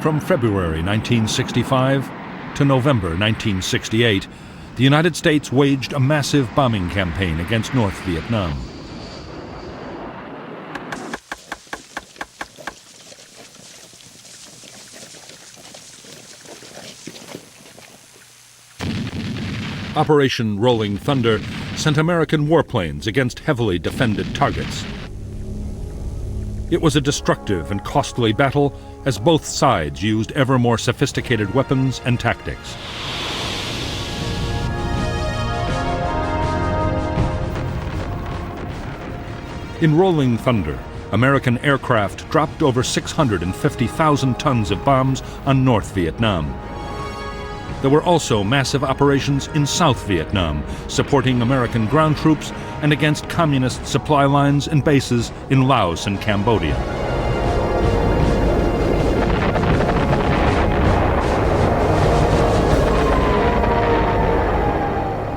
From February 1965 to November 1968, the United States waged a massive bombing campaign against North Vietnam. Operation Rolling Thunder sent American warplanes against heavily defended targets. It was a destructive and costly battle as both sides used ever more sophisticated weapons and tactics. In Rolling Thunder, American aircraft dropped over 650,000 tons of bombs on North Vietnam. There were also massive operations in South Vietnam, supporting American ground troops and against communist supply lines and bases in Laos and Cambodia.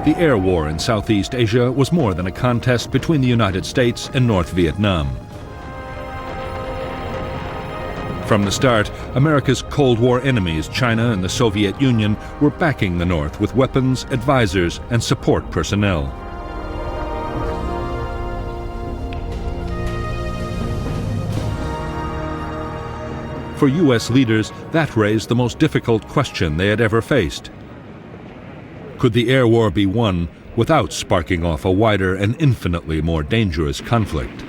The air war in Southeast Asia was more than a contest between the United States and North Vietnam. From the start, America's Cold War enemies, China and the Soviet Union, were backing the North with weapons, advisors, and support personnel. For U.S. leaders, that raised the most difficult question they had ever faced. Could the air war be won without sparking off a wider and infinitely more dangerous conflict?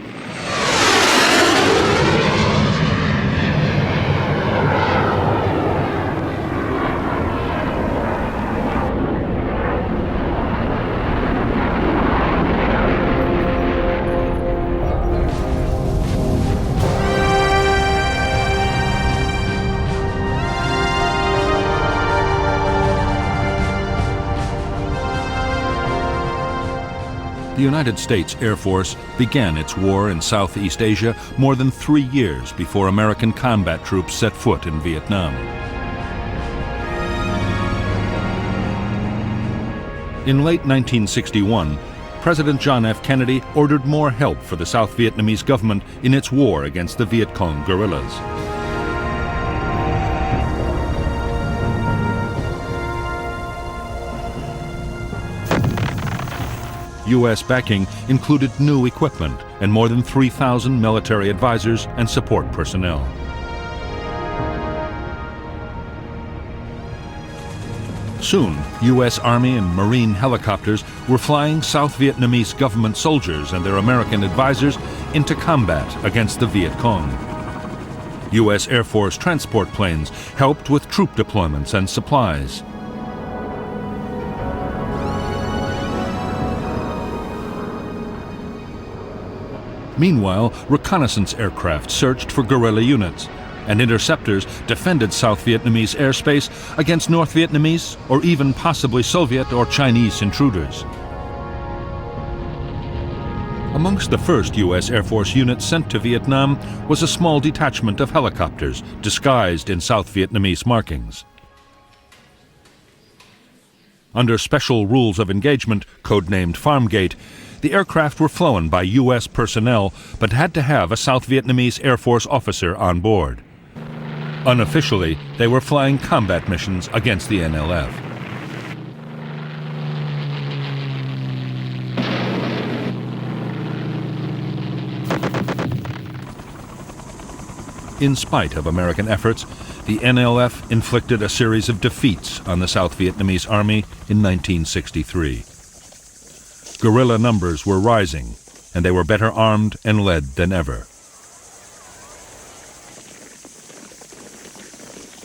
The United States Air Force began its war in Southeast Asia more than 3 years before American combat troops set foot in Vietnam. In late 1961, President John F. Kennedy ordered more help for the South Vietnamese government in its war against the Viet Cong guerrillas. U.S. backing included new equipment and more than 3,000 military advisors and support personnel. Soon, U.S. Army and Marine helicopters were flying South Vietnamese government soldiers and their American advisors into combat against the Viet Cong. U.S. Air Force transport planes helped with troop deployments and supplies. Meanwhile, reconnaissance aircraft searched for guerrilla units, and interceptors defended South Vietnamese airspace against North Vietnamese or even possibly Soviet or Chinese intruders. Amongst the first U.S. Air Force units sent to Vietnam was a small detachment of helicopters disguised in South Vietnamese markings. Under special rules of engagement, codenamed Farmgate, the aircraft were flown by U.S. personnel, but had to have a South Vietnamese Air Force officer on board. Unofficially, they were flying combat missions against the NLF. In spite of American efforts, the NLF inflicted a series of defeats on the South Vietnamese Army in 1963. Guerrilla numbers were rising, and they were better armed and led than ever.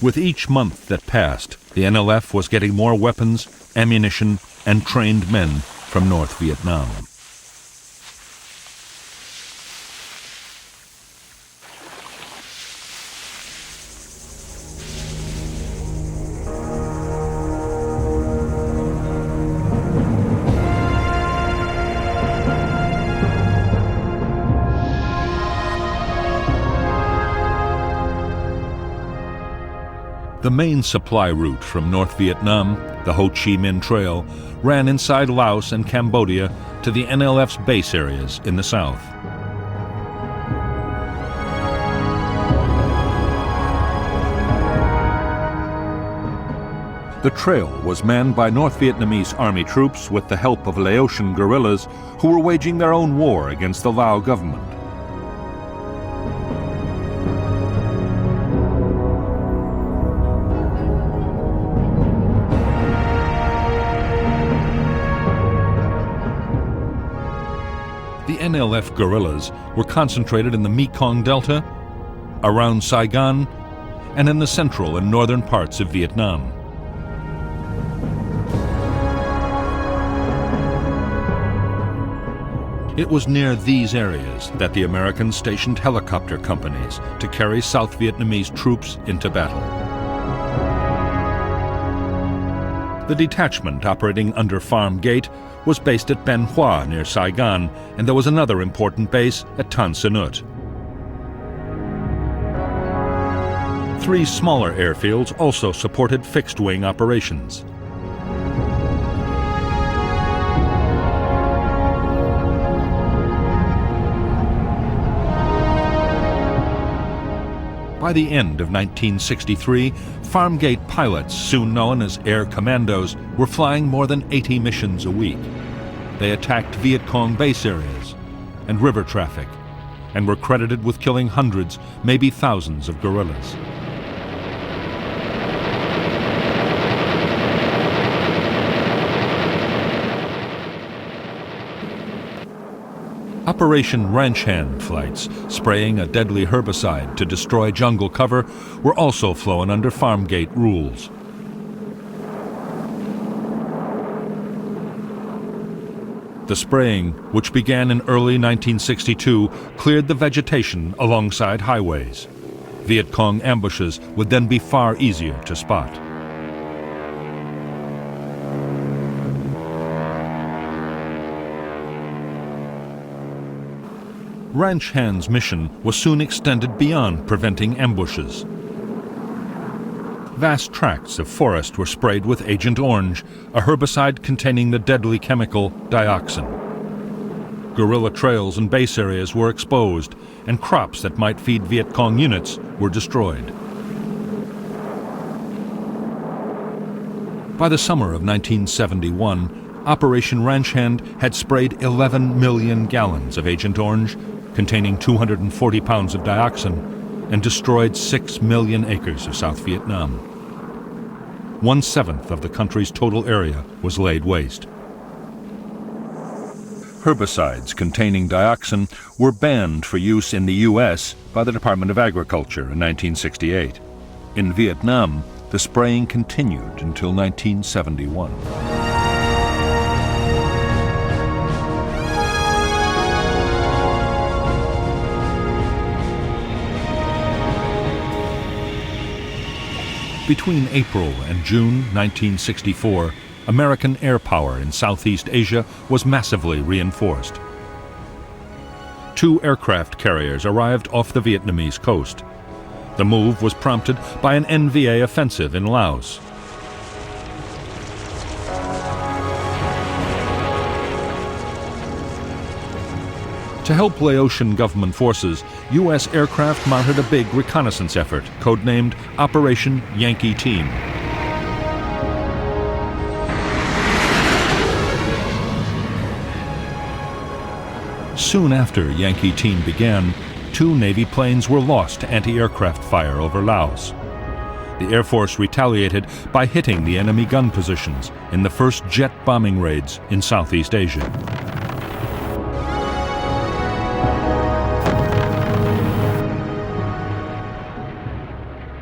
With each month that passed, the NLF was getting more weapons, ammunition, and trained men from North Vietnam. The main supply route from North Vietnam, the Ho Chi Minh Trail, ran inside Laos and Cambodia to the NLF's base areas in the south. The trail was manned by North Vietnamese army troops with the help of Laotian guerrillas who were waging their own war against the Lao government. The NLF guerrillas were concentrated in the Mekong Delta, around Saigon, and in the central and northern parts of Vietnam. It was near these areas that the Americans stationed helicopter companies to carry South Vietnamese troops into battle. The detachment operating under Farm Gate was based at Ben Hoa near Saigon, and there was another important base at Tan Son Nhut. 3 smaller airfields also supported fixed-wing operations. By the end of 1963, Farm Gate pilots, soon known as Air Commandos, were flying more than 80 missions a week. They attacked Viet Cong base areas and river traffic, and were credited with killing hundreds, maybe thousands of guerrillas. Operation Ranch Hand flights, spraying a deadly herbicide to destroy jungle cover, were also flown under Farm Gate rules. The spraying, which began in early 1962, cleared the vegetation alongside highways. Viet Cong ambushes would then be far easier to spot. Ranch Hand's mission was soon extended beyond preventing ambushes. Vast tracts of forest were sprayed with Agent Orange, a herbicide containing the deadly chemical dioxin. Guerrilla trails and base areas were exposed, and crops that might feed Viet Cong units were destroyed. By the summer of 1971, Operation Ranch Hand had sprayed 11 million gallons of Agent Orange, containing 240 pounds of dioxin, and destroyed 6 million acres of South Vietnam. 1/7 of the country's total area was laid waste. Herbicides containing dioxin were banned for use in the U.S. by the Department of Agriculture in 1968. In Vietnam, the spraying continued until 1971. Between April and June 1964, American air power in Southeast Asia was massively reinforced. 2 aircraft carriers arrived off the Vietnamese coast. The move was prompted by an NVA offensive in Laos. To help Laotian government forces, U.S. aircraft mounted a big reconnaissance effort, codenamed Operation Yankee Team. Soon after Yankee Team began, 2 Navy planes were lost to anti-aircraft fire over Laos. The Air Force retaliated by hitting the enemy gun positions in the first jet bombing raids in Southeast Asia.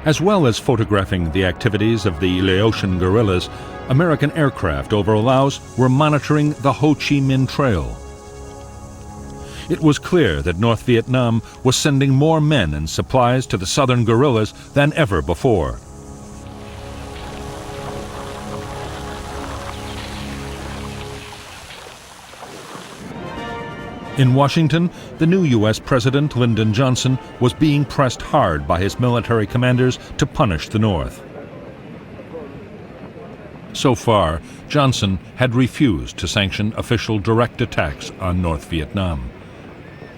As well as photographing the activities of the Laotian guerrillas, American aircraft over Laos were monitoring the Ho Chi Minh Trail. It was clear that North Vietnam was sending more men and supplies to the southern guerrillas than ever before. In Washington, the new U.S. President Lyndon Johnson was being pressed hard by his military commanders to punish the North. So far, Johnson had refused to sanction official direct attacks on North Vietnam.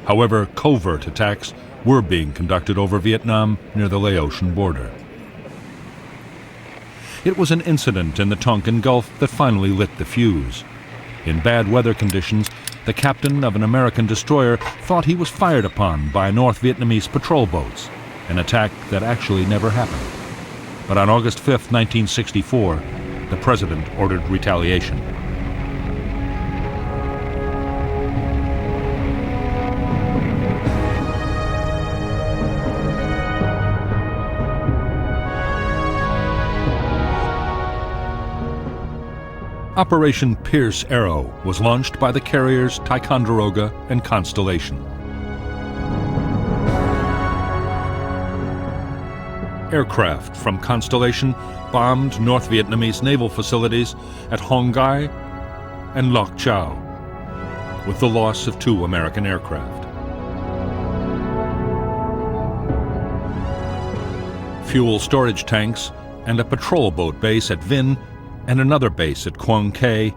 However, covert attacks were being conducted over Vietnam near the Laotian border. It was an incident in the Tonkin Gulf that finally lit the fuse. In bad weather conditions, the captain of an American destroyer thought he was fired upon by North Vietnamese patrol boats, an attack that actually never happened. But on August 5, 1964, the president ordered retaliation. Operation Pierce Arrow was launched by the carriers Ticonderoga and Constellation. Aircraft from Constellation bombed North Vietnamese naval facilities at Hong Gai and Loc Chau, with the loss of 2 American aircraft. Fuel storage tanks and a patrol boat base at Vinh and another base at Quang Cay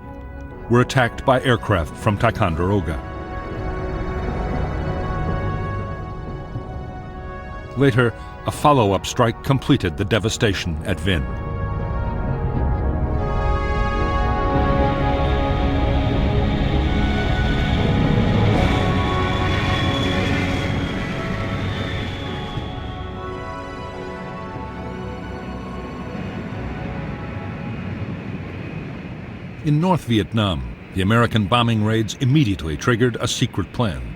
were attacked by aircraft from Ticonderoga. Later, a follow-up strike completed the devastation at Vinh. In North Vietnam, the American bombing raids immediately triggered a secret plan.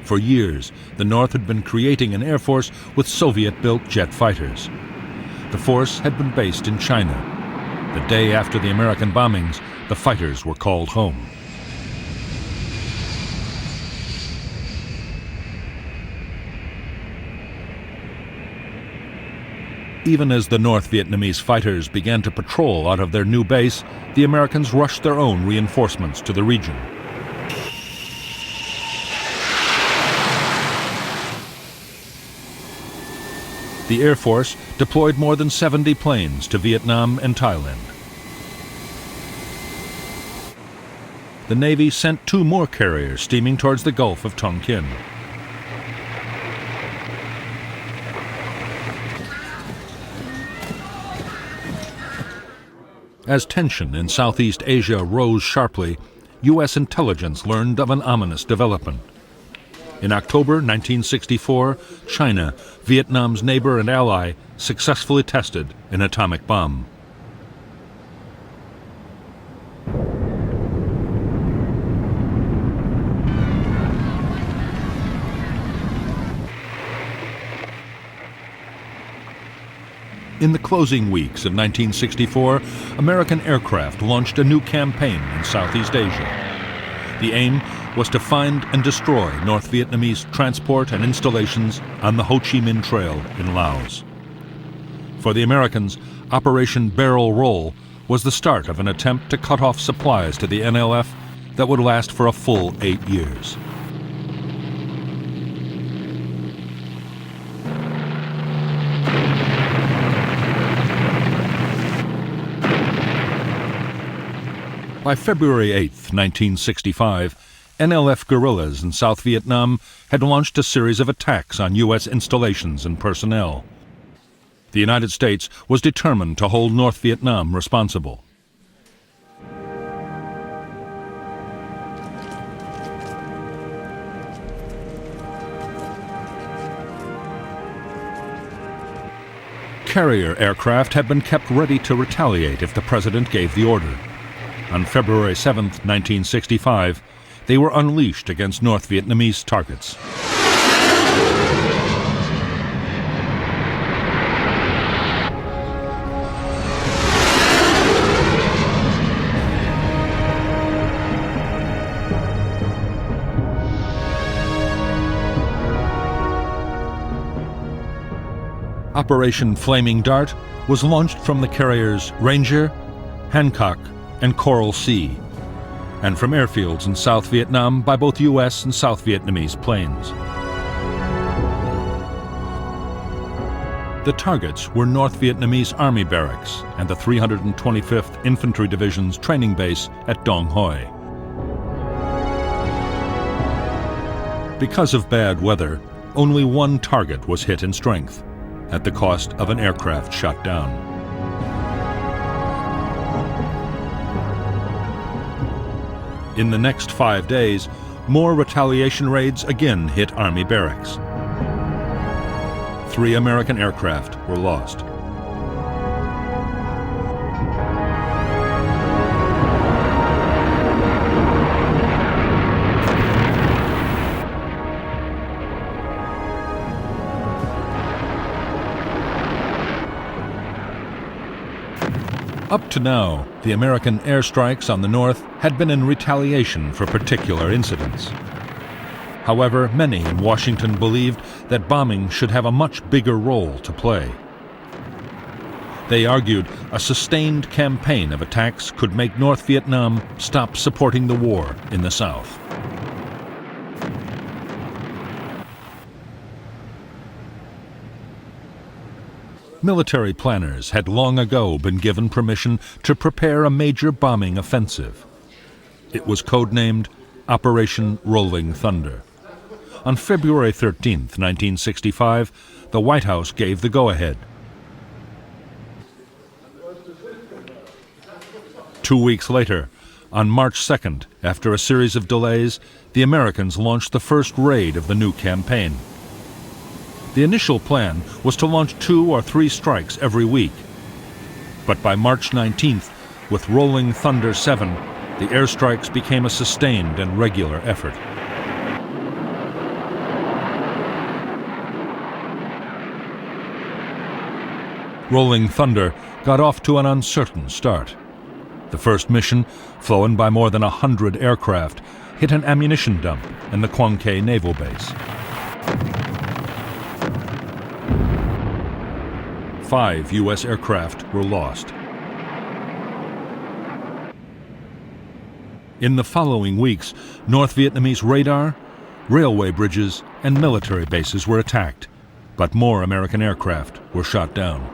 For years, the North had been creating an air force with Soviet-built jet fighters. The force had been based in China. The day after the American bombings, the fighters were called home. Even as the North Vietnamese fighters began to patrol out of their new base, the Americans rushed their own reinforcements to the region. The Air Force deployed more than 70 planes to Vietnam and Thailand. The Navy sent 2 more carriers steaming towards the Gulf of Tonkin. As tension in Southeast Asia rose sharply, U.S. intelligence learned of an ominous development. In October 1964, China, Vietnam's neighbor and ally, successfully tested an atomic bomb. In the closing weeks of 1964, American aircraft launched a new campaign in Southeast Asia. The aim was to find and destroy North Vietnamese transport and installations on the Ho Chi Minh Trail in Laos. For the Americans, Operation Barrel Roll was the start of an attempt to cut off supplies to the NLF that would last for a full 8 years. By February 8, 1965, NLF guerrillas in South Vietnam had launched a series of attacks on U.S. installations and personnel. The United States was determined to hold North Vietnam responsible. Carrier aircraft had been kept ready to retaliate if the president gave the order. On February 7, 1965, they were unleashed against North Vietnamese targets. Operation Flaming Dart was launched from the carriers Ranger, Hancock, and Coral Sea, and from airfields in South Vietnam by both U.S. and South Vietnamese planes. The targets were North Vietnamese Army barracks and the 325th Infantry Division's training base at Dong Hoi. Because of bad weather, only one target was hit in strength, at the cost of an aircraft shot down. In the next 5 days, more retaliation raids again hit Army barracks. 3 American aircraft were lost. Up to now, the American airstrikes on the north had been in retaliation for particular incidents. However, many in Washington believed that bombing should have a much bigger role to play. They argued a sustained campaign of attacks could make North Vietnam stop supporting the war in the South. Military planners had long ago been given permission to prepare a major bombing offensive. It was codenamed Operation Rolling Thunder. On February 13, 1965, the White House gave the go-ahead. 2 weeks later, on March 2nd, after a series of delays, the Americans launched the first raid of the new campaign. The initial plan was to launch 2 or 3 strikes every week. But by March 19th, with Rolling Thunder 7, the airstrikes became a sustained and regular effort. Rolling Thunder got off to an uncertain start. The first mission, flown by more than 100 aircraft, hit an ammunition dump in the Quang Ke Naval Base. 5 U.S. aircraft were lost. In the following weeks, North Vietnamese radar, railway bridges, and military bases were attacked, but more American aircraft were shot down.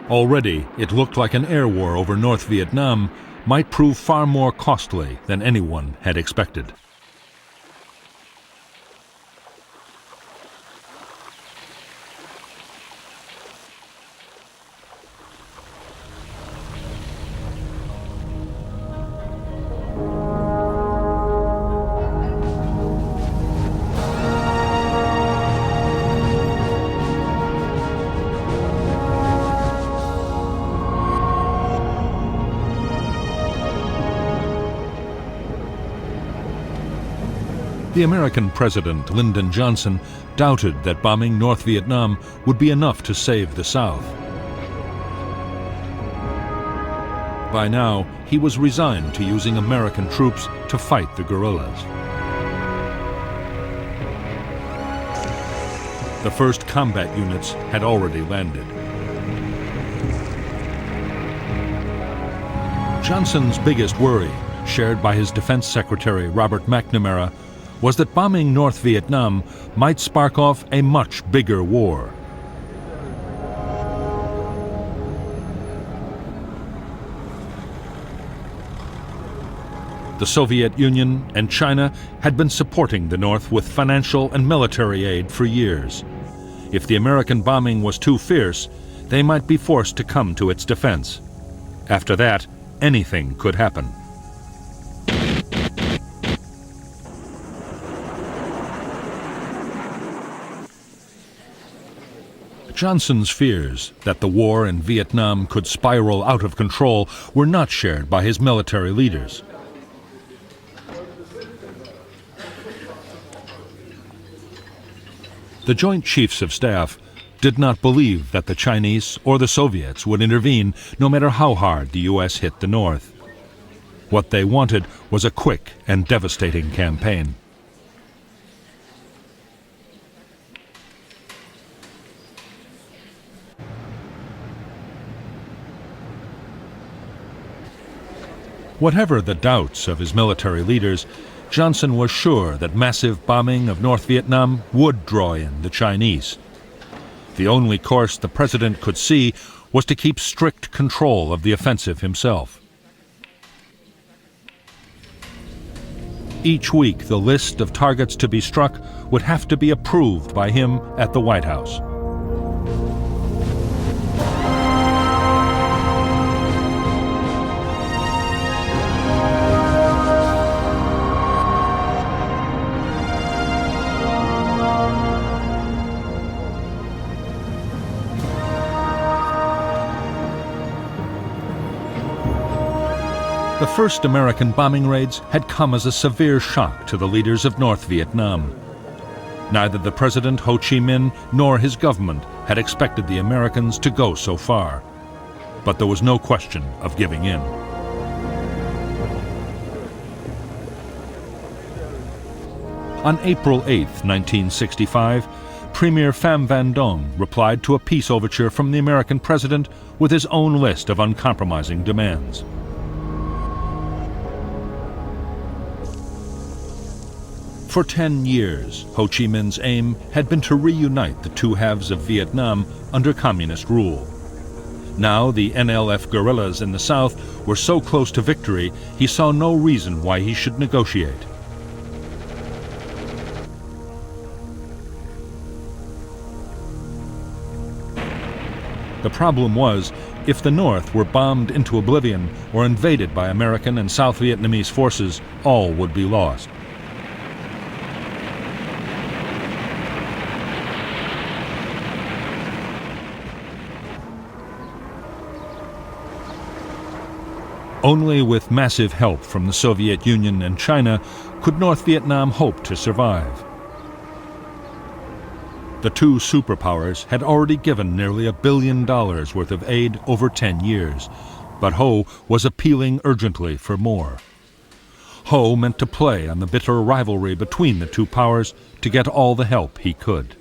Already, it looked like an air war over North Vietnam might prove far more costly than anyone had expected. The American President Lyndon Johnson doubted that bombing North Vietnam would be enough to save the South. By now, he was resigned to using American troops to fight the guerrillas. The first combat units had already landed. Johnson's biggest worry, shared by his Defense Secretary Robert McNamara, was that bombing North Vietnam might spark off a much bigger war. The Soviet Union and China had been supporting the North with financial and military aid for years. If the American bombing was too fierce, they might be forced to come to its defense. After that, anything could happen. Johnson's fears that the war in Vietnam could spiral out of control were not shared by his military leaders. The Joint Chiefs of Staff did not believe that the Chinese or the Soviets would intervene no matter how hard the U.S. hit the North. What they wanted was a quick and devastating campaign. Whatever the doubts of his military leaders, Johnson was sure that massive bombing of North Vietnam would draw in the Chinese. The only course the president could see was to keep strict control of the offensive himself. Each week, the list of targets to be struck would have to be approved by him at the White House. The first American bombing raids had come as a severe shock to the leaders of North Vietnam. Neither the President Ho Chi Minh nor his government had expected the Americans to go so far. But there was no question of giving in. On April 8, 1965, Premier Pham Van Dong replied to a peace overture from the American president with his own list of uncompromising demands. For 10 years, Ho Chi Minh's aim had been to reunite the two halves of Vietnam under communist rule. Now the NLF guerrillas in the south were so close to victory, he saw no reason why he should negotiate. The problem was, if the North were bombed into oblivion or invaded by American and South Vietnamese forces, all would be lost. Only with massive help from the Soviet Union and China could North Vietnam hope to survive. The two superpowers had already given nearly $1 billion worth of aid over 10 years, but Ho was appealing urgently for more. Ho meant to play on the bitter rivalry between the two powers to get all the help he could.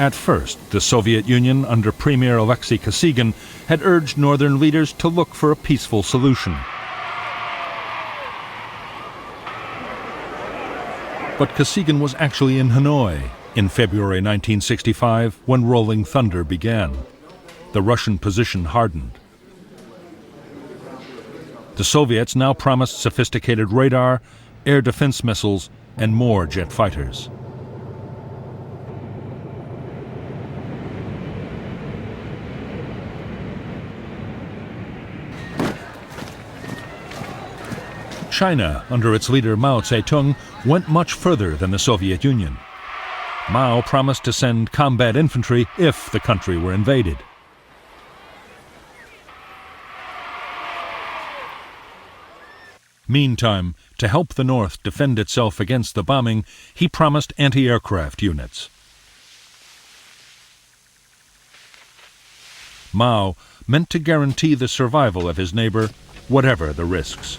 At first, the Soviet Union, under Premier Alexei Kosygin, had urged northern leaders to look for a peaceful solution. But Kosygin was actually in Hanoi in February 1965 when Rolling Thunder began. The Russian position hardened. The Soviets now promised sophisticated radar, air defense missiles, and more jet fighters. China, under its leader Mao Zedong, went much further than the Soviet Union. Mao promised to send combat infantry if the country were invaded. Meantime, to help the North defend itself against the bombing, he promised anti-aircraft units. Mao meant to guarantee the survival of his neighbor, whatever the risks.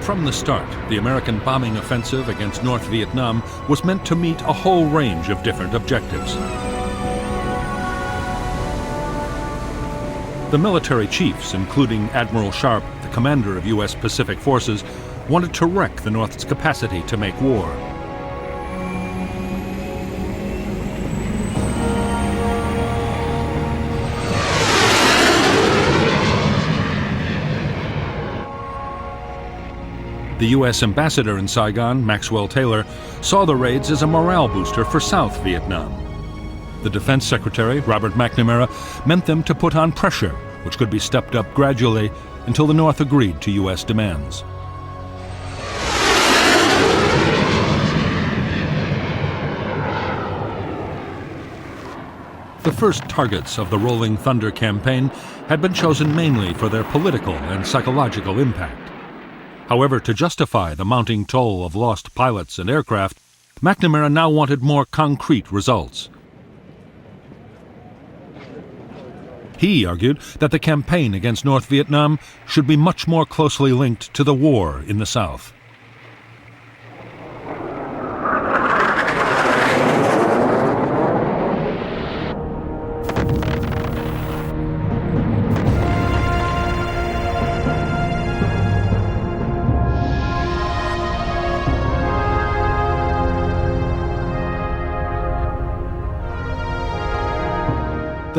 From the start, the American bombing offensive against North Vietnam was meant to meet a whole range of different objectives. The military chiefs, including Admiral Sharp, the commander of U.S. Pacific Forces, wanted to wreck the North's capacity to make war. The U.S. ambassador in Saigon, Maxwell Taylor, saw the raids as a morale booster for South Vietnam. The Defense Secretary, Robert McNamara, meant them to put on pressure, which could be stepped up gradually until the North agreed to U.S. demands. The first targets of the Rolling Thunder campaign had been chosen mainly for their political and psychological impact. However, to justify the mounting toll of lost pilots and aircraft, McNamara now wanted more concrete results. He argued that the campaign against North Vietnam should be much more closely linked to the war in the South.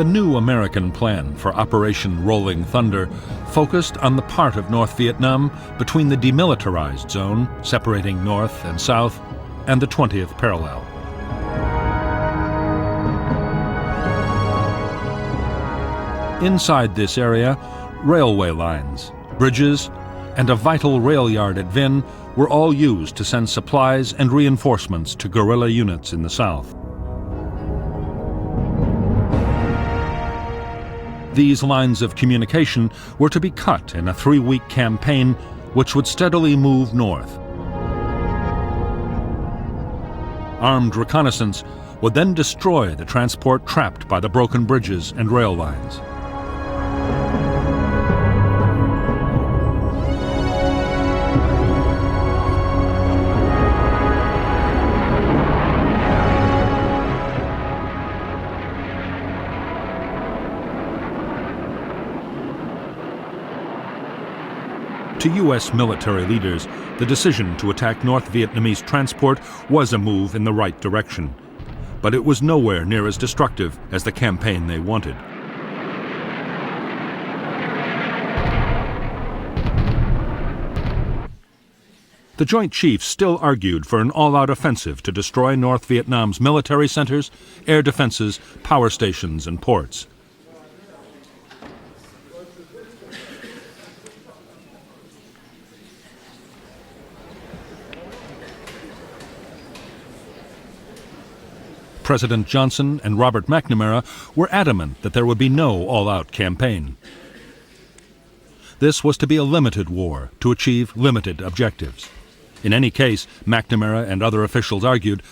The The new American plan for Operation Rolling Thunder focused on the part of North Vietnam between the demilitarized zone, separating North and South, and the 20th parallel. Inside this area, railway lines, bridges, and a vital rail yard at Vinh were all used to send supplies and reinforcements to guerrilla units in the south. These lines of communication were to be cut in a 3-week campaign which would steadily move north. Armed reconnaissance would then destroy the transport trapped by the broken bridges and rail lines. To U.S. military leaders, the decision to attack North Vietnamese transport was a move in the right direction, but it was nowhere near as destructive as the campaign they wanted. The Joint Chiefs still argued for an all-out offensive to destroy North Vietnam's military centers, air defenses, power stations, and ports. President Johnson and Robert McNamara were adamant that there would be no all-out campaign. This was to be a limited war to achieve limited objectives. In any case, McNamara and other officials argued,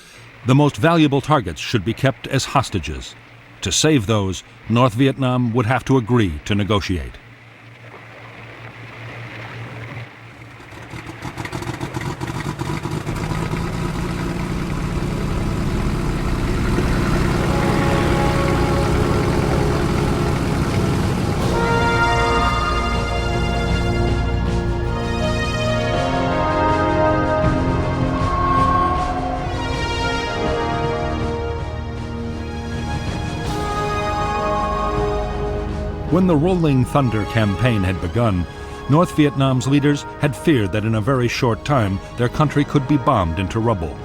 the most valuable targets should be kept as hostages. To save those, North Vietnam would have to agree to negotiate. When the Rolling Thunder campaign had begun, North Vietnam's leaders had feared that in a very short time their country could be bombed into rubble.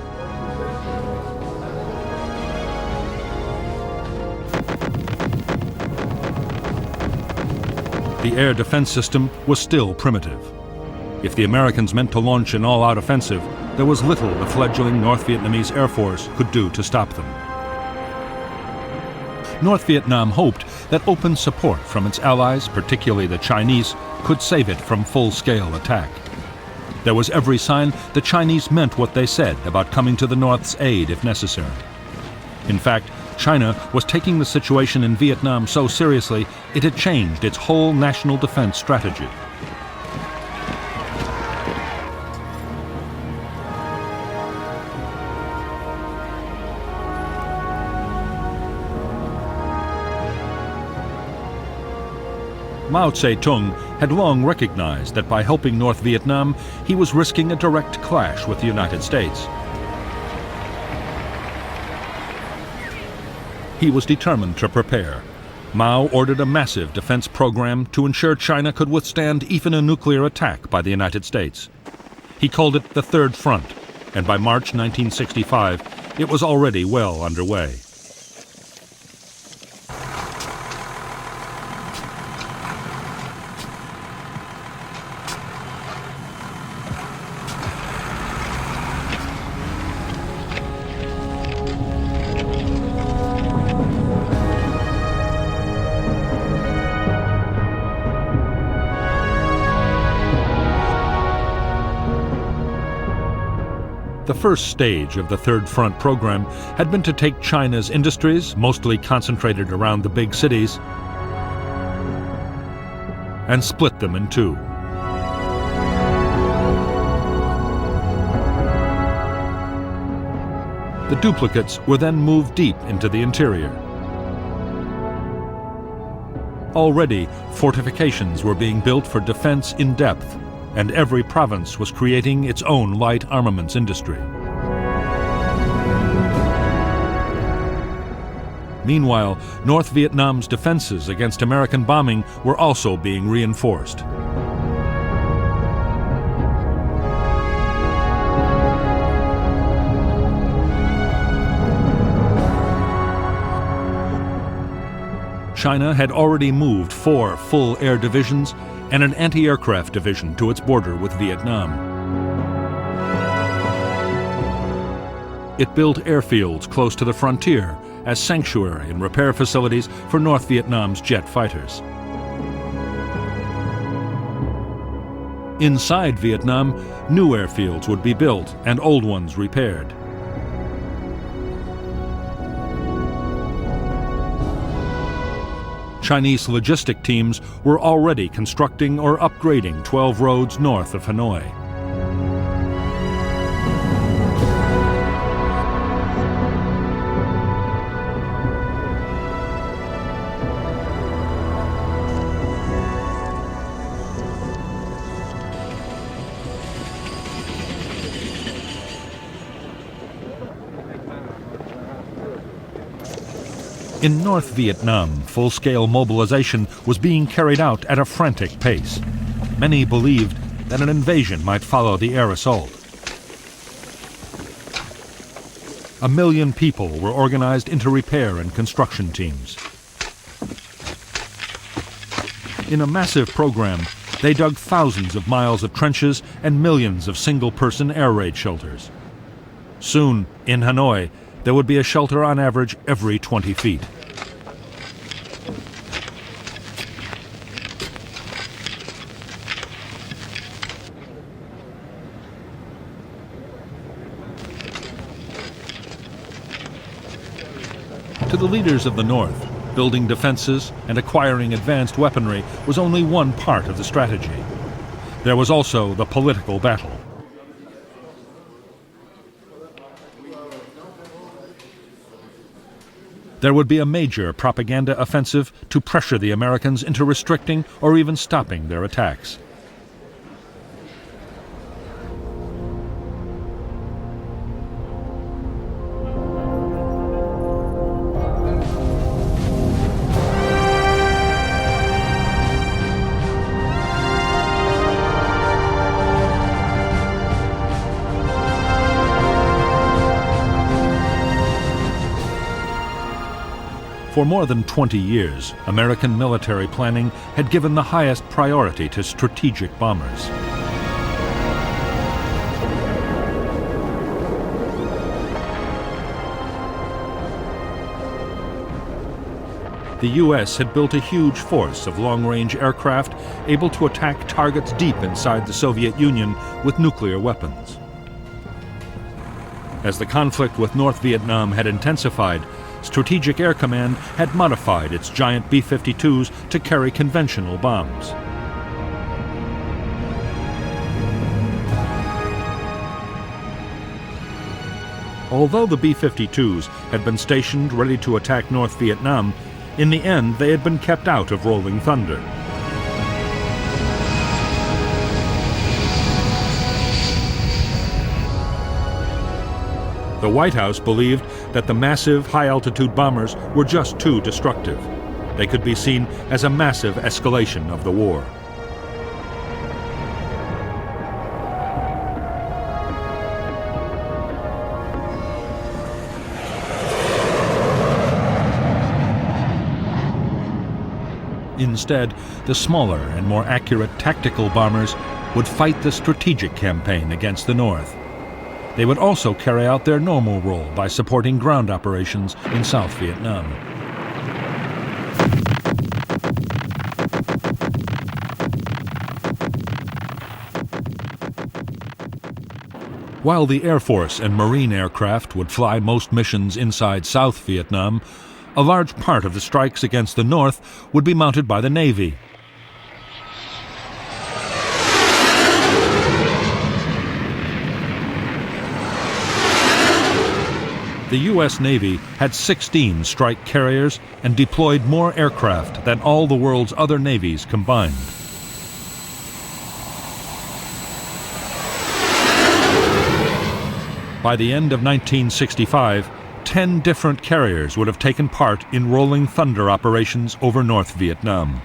The air defense system was still primitive. If the Americans meant to launch an all-out offensive, there was little the fledgling North Vietnamese Air Force could do to stop them. North Vietnam hoped that open support from its allies, particularly the Chinese, could save it from full-scale attack. There was every sign the Chinese meant what they said about coming to the North's aid if necessary. In fact, China was taking the situation in Vietnam so seriously it had changed its whole national defense strategy. Mao Zedong had long recognized that by helping North Vietnam, he was risking a direct clash with the United States. He was determined to prepare. Mao ordered a massive defense program to ensure China could withstand even a nuclear attack by the United States. He called it the Third Front, and by March 1965, it was already well underway. The first stage of the Third Front program had been to take China's industries, mostly concentrated around the big cities, and split them in two. The duplicates were then moved deep into the interior. Already, fortifications were being built for defense in depth, and every province was creating its own light armaments industry. Meanwhile, North Vietnam's defenses against American bombing were also being reinforced. China had already moved 4 full air divisions and an anti-aircraft division to its border with Vietnam. It built airfields close to the frontier as sanctuary and repair facilities for North Vietnam's jet fighters. Inside Vietnam, new airfields would be built and old ones repaired. Chinese logistic teams were already constructing or upgrading 12 roads north of Hanoi. In North Vietnam, full-scale mobilization was being carried out at a frantic pace. Many believed that an invasion might follow the air assault. 1 million people were organized into repair and construction teams. In a massive program, they dug thousands of miles of trenches and millions of single-person air raid shelters. Soon, in Hanoi, there would be a shelter on average every 20 feet. To the leaders of the North, building defenses and acquiring advanced weaponry was only one part of the strategy. There was also the political battle. There would be a major propaganda offensive to pressure the Americans into restricting or even stopping their attacks. For more than 20 years, American military planning had given the highest priority to strategic bombers. The U.S. had built a huge force of long-range aircraft able to attack targets deep inside the Soviet Union with nuclear weapons. As the conflict with North Vietnam had intensified, Strategic Air Command had modified its giant B-52s to carry conventional bombs. Although the B-52s had been stationed ready to attack North Vietnam, in the end they had been kept out of Rolling Thunder. The White House believed that the massive high-altitude bombers were just too destructive. They could be seen as a massive escalation of the war. Instead, the smaller and more accurate tactical bombers would fight the strategic campaign against the North. They would also carry out their normal role by supporting ground operations in South Vietnam. While the Air Force and Marine aircraft would fly most missions inside South Vietnam, a large part of the strikes against the North would be mounted by the Navy. The U.S. Navy had 16 strike carriers and deployed more aircraft than all the world's other navies combined. By the end of 1965, 10 different carriers would have taken part in Rolling Thunder operations over North Vietnam.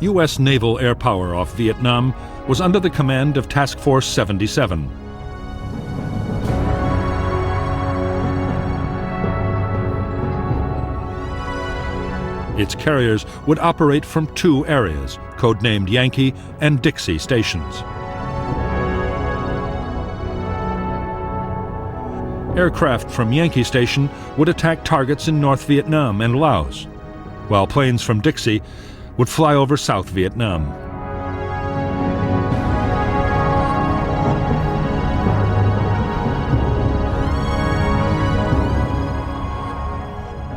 U.S. naval air power off Vietnam was under the command of Task Force 77. Its carriers would operate from two areas, codenamed Yankee and Dixie stations. Aircraft from Yankee Station would attack targets in North Vietnam and Laos, while planes from Dixie would fly over South Vietnam.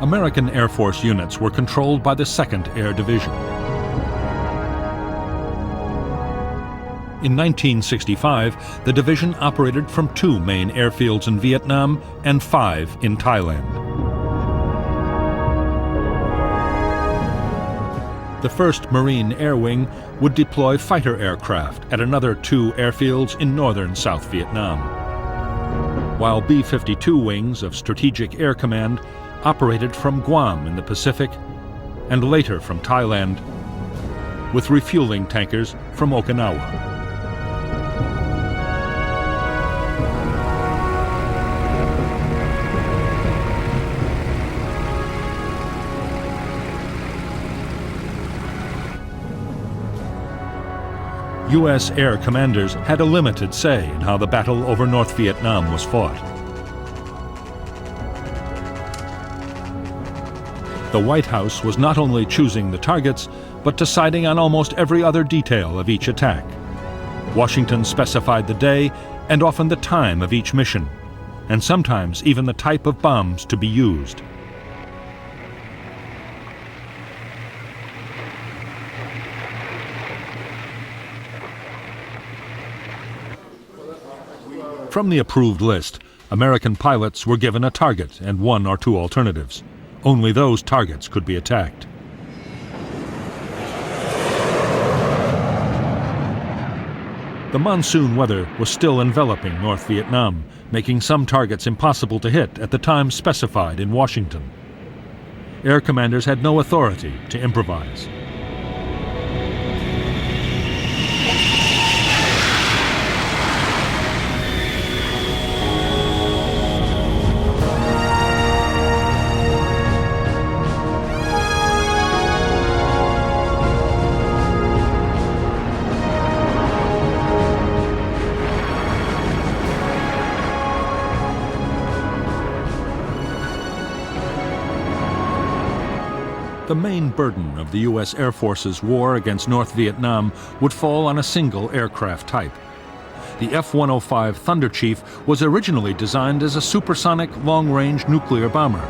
American Air Force units were controlled by the 2nd Air Division. In 1965, the division operated from 2 main airfields in Vietnam and 5 in Thailand. The 1st Marine Air Wing would deploy fighter aircraft at another 2 airfields in northern South Vietnam, while B-52 wings of Strategic Air Command operated from Guam in the Pacific and later from Thailand, with refueling tankers from Okinawa. U.S. air commanders had a limited say in how the battle over North Vietnam was fought. The White House was not only choosing the targets, but deciding on almost every other detail of each attack. Washington specified the day and often the time of each mission, and sometimes even the type of bombs to be used. From the approved list, American pilots were given a target and 1 or 2 alternatives. Only those targets could be attacked. The monsoon weather was still enveloping North Vietnam, making some targets impossible to hit at the time specified in Washington. Air commanders had no authority to improvise. The main burden of the U.S. Air Force's war against North Vietnam would fall on a single aircraft type. The F-105 Thunder Chief was originally designed as a supersonic long-range nuclear bomber.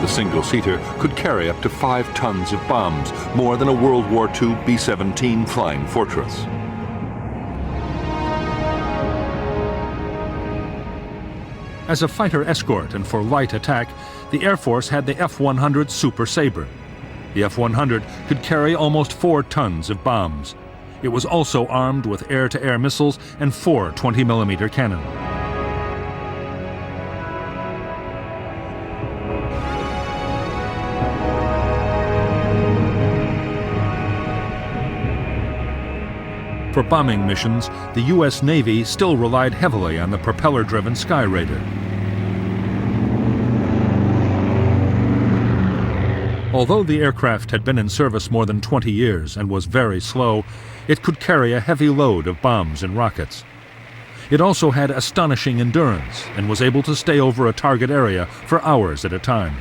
The single-seater could carry up to 5 tons of bombs, more than a World War II B-17 Flying Fortress. As a fighter escort and for light attack, the Air Force had the F-100 Super Sabre. The F-100 could carry almost 4 tons of bombs. It was also armed with air-to-air missiles and 4 20mm cannons. For bombing missions, the U.S. Navy still relied heavily on the propeller-driven Sky Raider. Although the aircraft had been in service more than 20 years and was very slow, it could carry a heavy load of bombs and rockets. It also had astonishing endurance and was able to stay over a target area for hours at a time.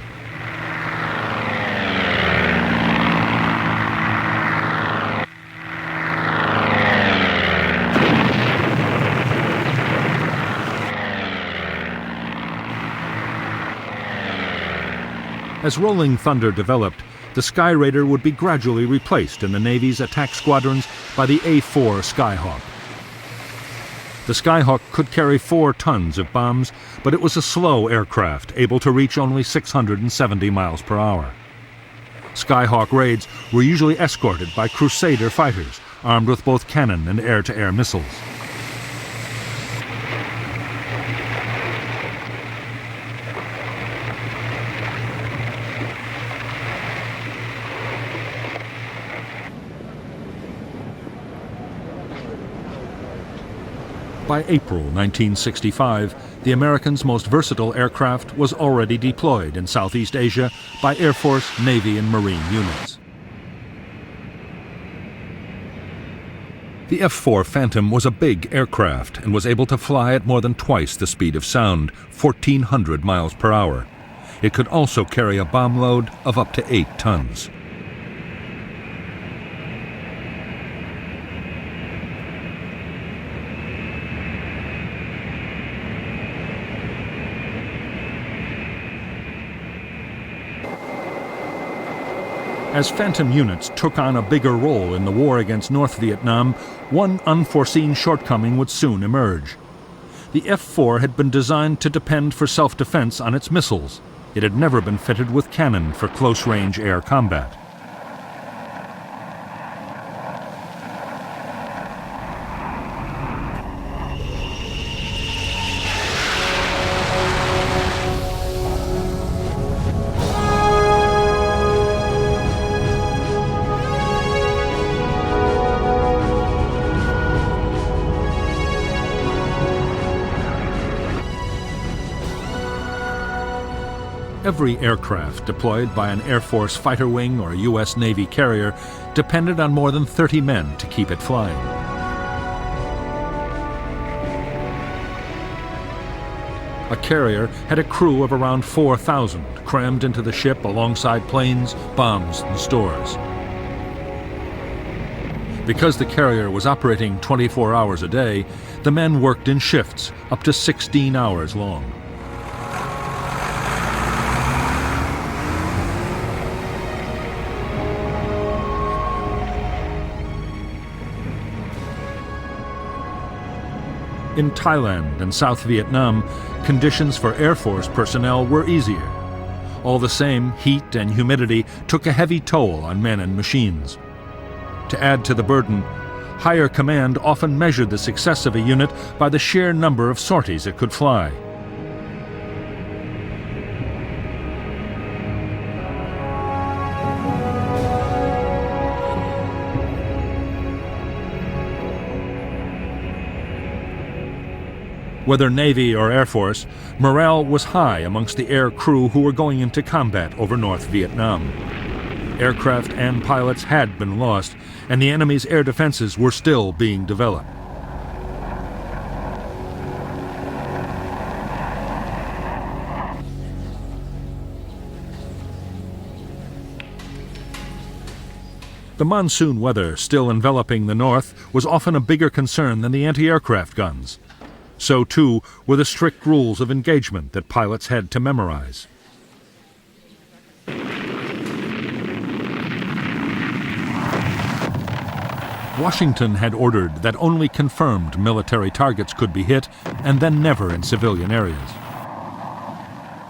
As Rolling Thunder developed, the Sky Raider would be gradually replaced in the Navy's attack squadrons by the A-4 Skyhawk. The Skyhawk could carry 4 tons of bombs, but it was a slow aircraft, able to reach only 670 miles per hour. Skyhawk raids were usually escorted by Crusader fighters, armed with both cannon and air-to-air missiles. By April 1965, the Americans' most versatile aircraft was already deployed in Southeast Asia by Air Force, Navy, and Marine units. The F-4 Phantom was a big aircraft and was able to fly at more than twice the speed of sound, 1,400 miles per hour. It could also carry a bomb load of up to 8 tons. As Phantom units took on a bigger role in the war against North Vietnam, one unforeseen shortcoming would soon emerge. The F-4 had been designed to depend for self-defense on its missiles. It had never been fitted with cannon for close-range air combat. Every aircraft deployed by an Air Force fighter wing or a U.S. Navy carrier depended on more than 30 men to keep it flying. A carrier had a crew of around 4,000 crammed into the ship alongside planes, bombs, and stores. Because the carrier was operating 24 hours a day, the men worked in shifts up to 16 hours long. In Thailand and South Vietnam, conditions for Air Force personnel were easier. All the same, heat and humidity took a heavy toll on men and machines. To add to the burden, higher command often measured the success of a unit by the sheer number of sorties it could fly. Whether Navy or Air Force, morale was high amongst the air crew who were going into combat over North Vietnam. Aircraft and pilots had been lost, and the enemy's air defenses were still being developed. The monsoon weather still enveloping the north was often a bigger concern than the anti-aircraft guns. So, too, were the strict rules of engagement that pilots had to memorize. Washington had ordered that only confirmed military targets could be hit, and then never in civilian areas.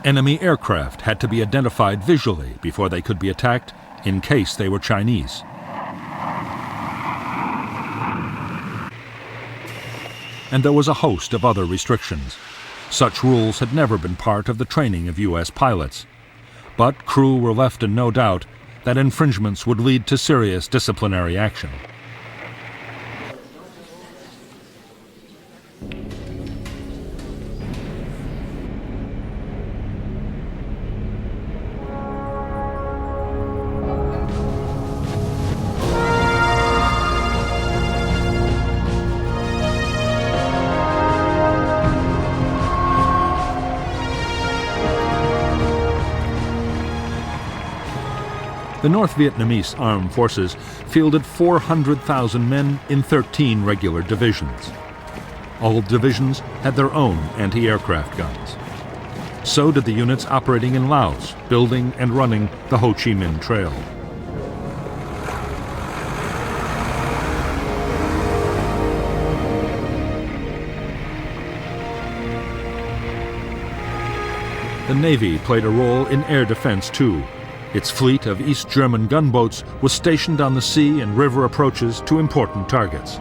Enemy aircraft had to be identified visually before they could be attacked, in case they were Chinese. And there was a host of other restrictions. Such rules had never been part of the training of U.S. pilots. But crew were left in no doubt that infringements would lead to serious disciplinary action. The North Vietnamese armed forces fielded 400,000 men in 13 regular divisions. All divisions had their own anti-aircraft guns. So did the units operating in Laos, building and running the Ho Chi Minh Trail. The Navy played a role in air defense too. Its fleet of East German gunboats was stationed on the sea and river approaches to important targets.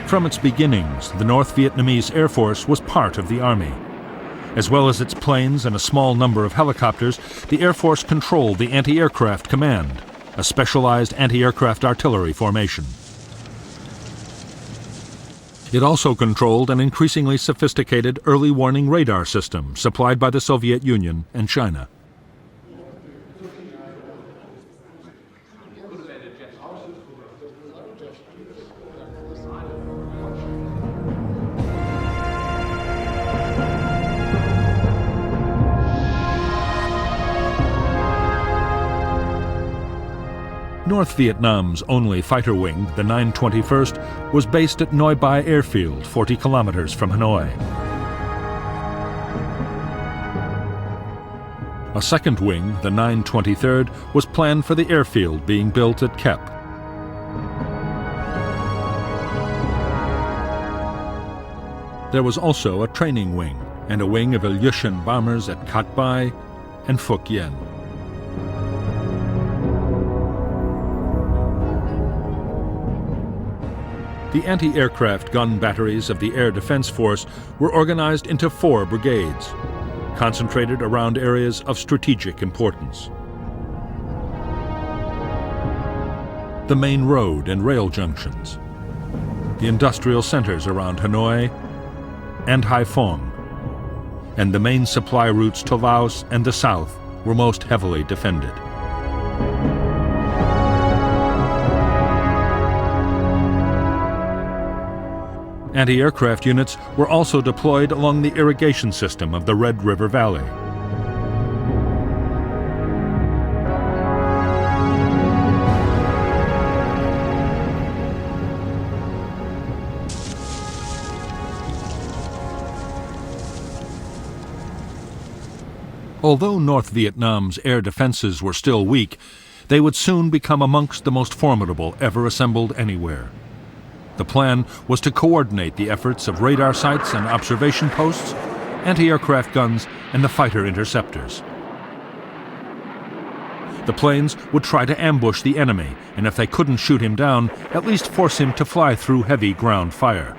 From its beginnings, the North Vietnamese Air Force was part of the Army. As well as its planes and a small number of helicopters, the Air Force controlled the Anti-Aircraft Command, a specialized anti-aircraft artillery formation. It also controlled an increasingly sophisticated early warning radar system supplied by the Soviet Union and China. North Vietnam's only fighter wing, the 921st, was based at Noi Bai Airfield, 40 kilometers from Hanoi. A second wing, the 923rd, was planned for the airfield being built at Kep. There was also a training wing and a wing of Ilyushin bombers at Cat Bai and Phuoc Yen. The anti-aircraft gun batteries of the Air Defense Force were organized into 4 brigades, concentrated around areas of strategic importance. The main road and rail junctions, the industrial centers around Hanoi and Haiphong, and the main supply routes to Laos and the south were most heavily defended. Anti-aircraft units were also deployed along the irrigation system of the Red River Valley. Although North Vietnam's air defenses were still weak, they would soon become amongst the most formidable ever assembled anywhere. The plan was to coordinate the efforts of radar sites and observation posts, anti-aircraft guns, and the fighter interceptors. The planes would try to ambush the enemy, and if they couldn't shoot him down, at least force him to fly through heavy ground fire.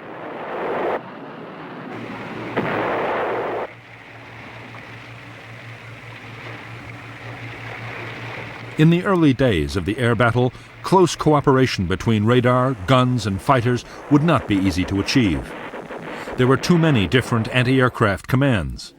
In the early days of the air battle, close cooperation between radar, guns, and fighters would not be easy to achieve. There were too many different anti-aircraft commands.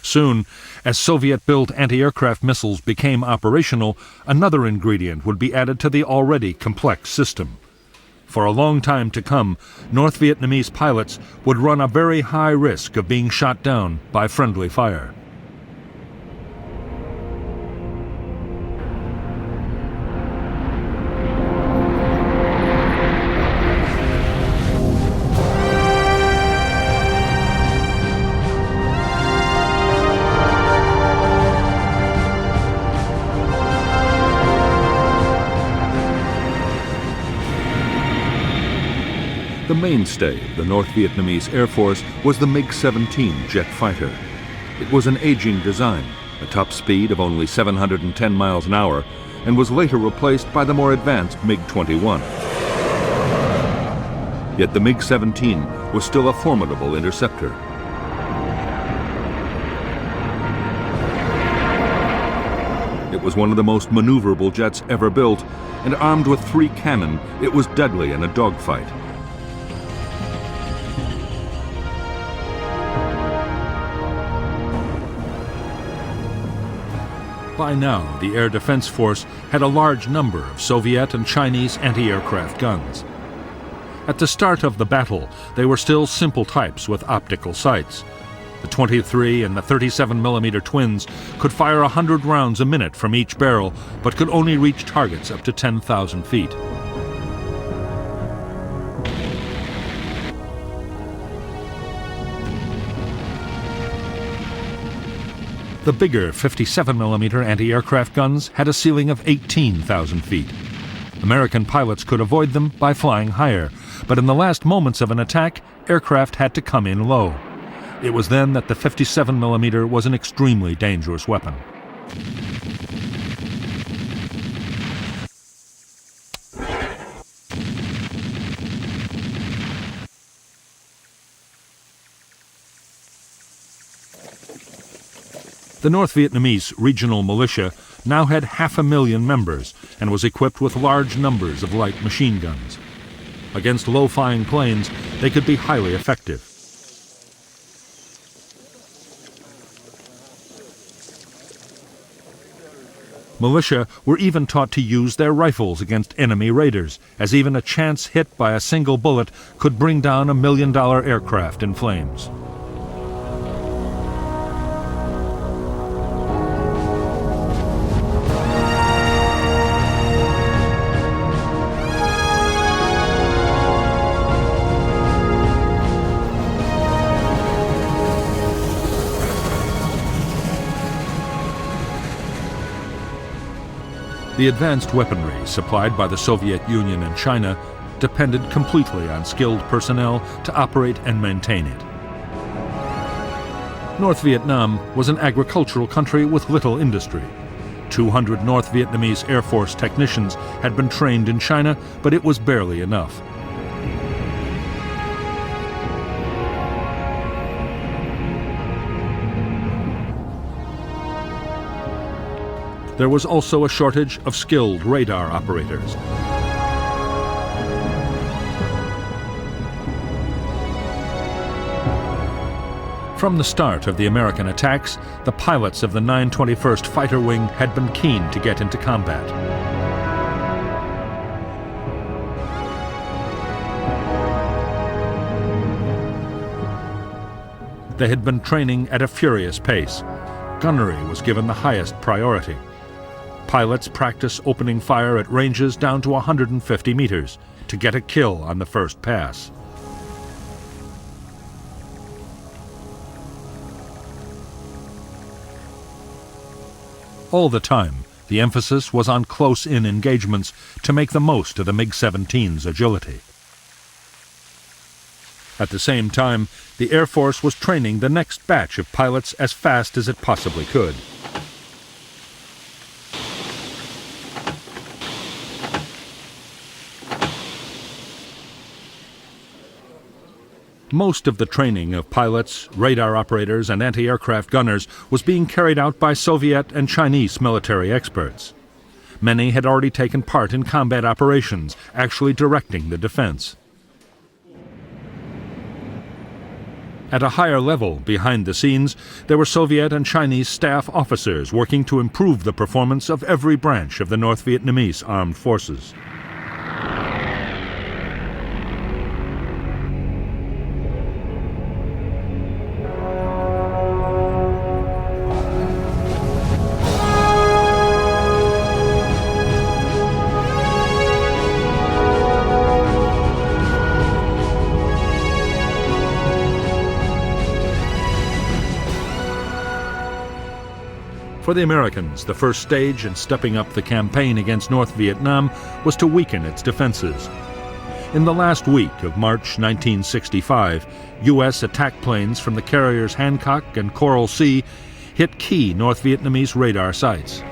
Soon, as Soviet-built anti-aircraft missiles became operational, another ingredient would be added to the already complex system. For a long time to come, North Vietnamese pilots would run a very high risk of being shot down by friendly fire. The mainstay of the North Vietnamese Air Force was the MiG-17 jet fighter. It was an aging design, a top speed of only 710 miles an hour, and was later replaced by the more advanced MiG-21. Yet the MiG-17 was still a formidable interceptor. It was one of the most maneuverable jets ever built, and armed with 3 cannon, it was deadly in a dogfight. By now, the Air Defense Force had a large number of Soviet and Chinese anti-aircraft guns. At the start of the battle, they were still simple types with optical sights. The 23 and the 37mm twins could fire 100 rounds a minute from each barrel, but could only reach targets up to 10,000 feet. The bigger 57mm anti-aircraft guns had a ceiling of 18,000 feet. American pilots could avoid them by flying higher, but in the last moments of an attack, aircraft had to come in low. It was then that the 57mm was an extremely dangerous weapon. The North Vietnamese regional militia now had 500,000 members and was equipped with large numbers of light machine guns. Against low-flying planes, they could be highly effective. Militia were even taught to use their rifles against enemy raiders, as even a chance hit by a single bullet could bring down a $1 million aircraft in flames. The advanced weaponry supplied by the Soviet Union and China depended completely on skilled personnel to operate and maintain it. North Vietnam was an agricultural country with little industry. 200 North Vietnamese Air Force technicians had been trained in China, but it was barely enough. There was also a shortage of skilled radar operators. From the start of the American attacks, the pilots of the 921st Fighter Wing had been keen to get into combat. They had been training at a furious pace. Gunnery was given the highest priority. Pilots practice opening fire at ranges down to 150 meters to get a kill on the first pass. All the time, the emphasis was on close-in engagements to make the most of the MiG-17's agility. At the same time, the Air Force was training the next batch of pilots as fast as it possibly could. Most of the training of pilots, radar operators, and anti-aircraft gunners was being carried out by Soviet and Chinese military experts. Many had already taken part in combat operations, actually directing the defense. At a higher level, behind the scenes, there were Soviet and Chinese staff officers working to improve the performance of every branch of the North Vietnamese armed forces. For the Americans, the first stage in stepping up the campaign against North Vietnam was to weaken its defenses. In the last week of March 1965, U.S. attack planes from the carriers Hancock and Coral Sea hit key North Vietnamese radar sites.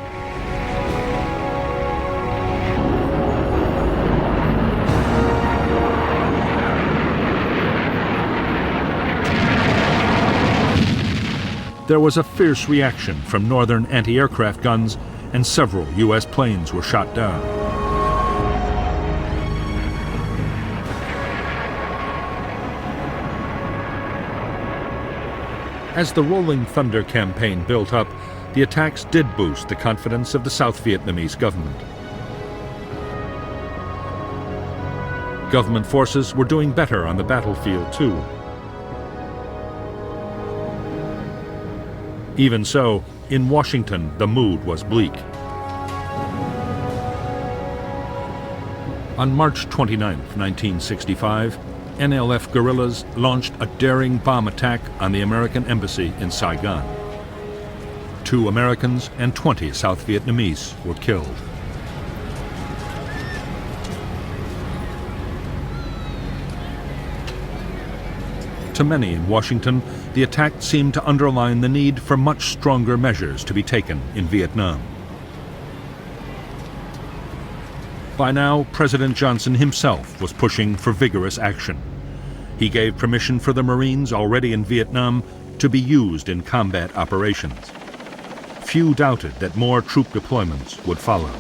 There was a fierce reaction from northern anti-aircraft guns, and several U.S. planes were shot down. As the Rolling Thunder campaign built up, the attacks did boost the confidence of the South Vietnamese government. Government forces were doing better on the battlefield, too. Even so, in Washington, the mood was bleak. On March 29, 1965, NLF guerrillas launched a daring bomb attack on the American embassy in Saigon. 2 Americans and 20 South Vietnamese were killed. To many in Washington, the attack seemed to underline the need for much stronger measures to be taken in Vietnam. By now, President Johnson himself was pushing for vigorous action. He gave permission for the Marines already in Vietnam to be used in combat operations. Few doubted that more troop deployments would follow.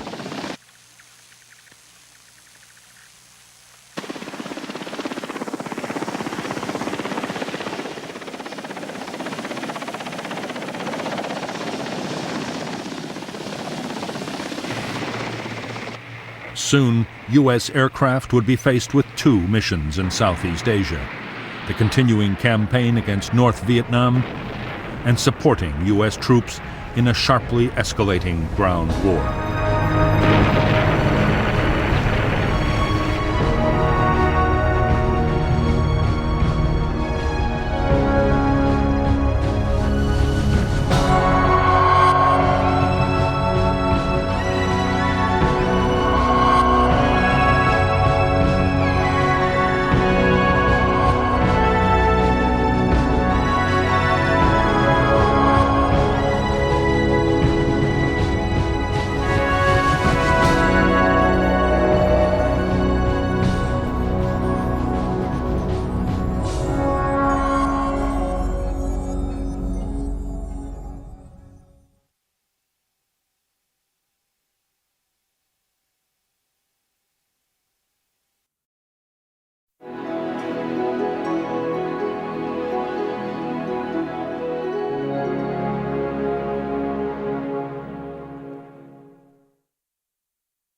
Soon, U.S. aircraft would be faced with 2 missions in Southeast Asia: the continuing campaign against North Vietnam and supporting U.S. troops in a sharply escalating ground war.